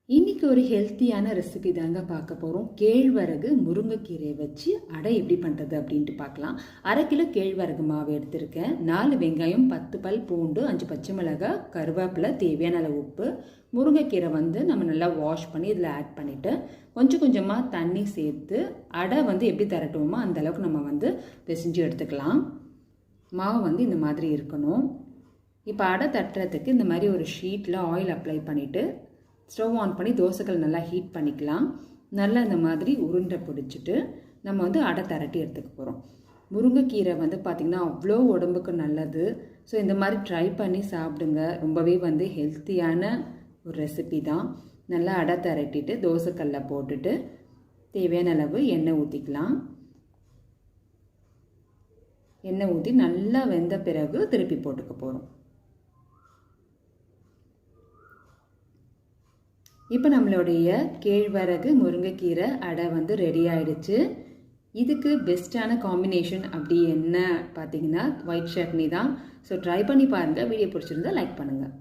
இன்னைக்கு ஒரு ஹெல்த்தியான ரெசிபி தாங்க பார்க்க போகிறோம். கேழ்வரகு முருங்கைக்கீரையை வச்சு அடை எப்படி பண்ணுறது அப்படின்ட்டு பார்க்கலாம். 1/2 கிலோ கேழ்வரகு மாவு எடுத்திருக்கேன். 4 வெங்காயம், 10 பல் பூண்டு, 5 பச்சை மிளகாய், கருவேப்பிலை, தேவையான அளவு உப்பு. முருங்கைக்கீரை நம்ம நல்லா வாஷ் பண்ணி இதில் ஆட் பண்ணிவிட்டு கொஞ்சம் கொஞ்சமாக தண்ணி சேர்த்து அடை எப்படி திரட்டுவோமோ அந்த அளவுக்கு நம்ம பிசைஞ்சு எடுத்துக்கலாம். மாவு இந்த மாதிரி இருக்கணும். இப்போ அடை தட்டுறதுக்கு இந்த மாதிரி ஒரு ஷீட்டில் ஆயில் அப்ளை பண்ணிவிட்டு ஸ்டவ் ஆன் பண்ணி தோசைகள் நல்லா ஹீட் பண்ணிக்கலாம். நல்லா இந்த மாதிரி உருண்டை பிடிச்சிட்டு நம்ம அடை திரட்டி எடுத்துக்க போகிறோம். முருங்கைக்கீரை பார்த்திங்கன்னா அவ்வளோ உடம்புக்கு நல்லது. ஸோ இந்த மாதிரி ட்ரை பண்ணி சாப்பிடுங்க. ரொம்பவே ஹெல்த்தியான ஒரு ரெசிபி தான். நல்லா அடை திரட்டிட்டு தோசைக்கல்ல போட்டுட்டு தேவையான அளவு எண்ணெய் ஊற்றிக்கலாம். எண்ணெய் ஊற்றி நல்லா வெந்த பிறகு திருப்பி போட்டுக்க போகிறோம். இப்போ நம்மளுடைய கேழ்வரகு முருங்கைக்கீரை அடை ரெடி ஆயிடுச்சு. இதுக்கு பெஸ்ட்டான காம்பினேஷன் அப்படி என்ன பார்த்தீங்கன்னா ஒயிட் சட்னி தான். ஸோ ட்ரை பண்ணி பாருங்கள். வீடியோ பிடிச்சிருந்தா லைக் பண்ணுங்கள்.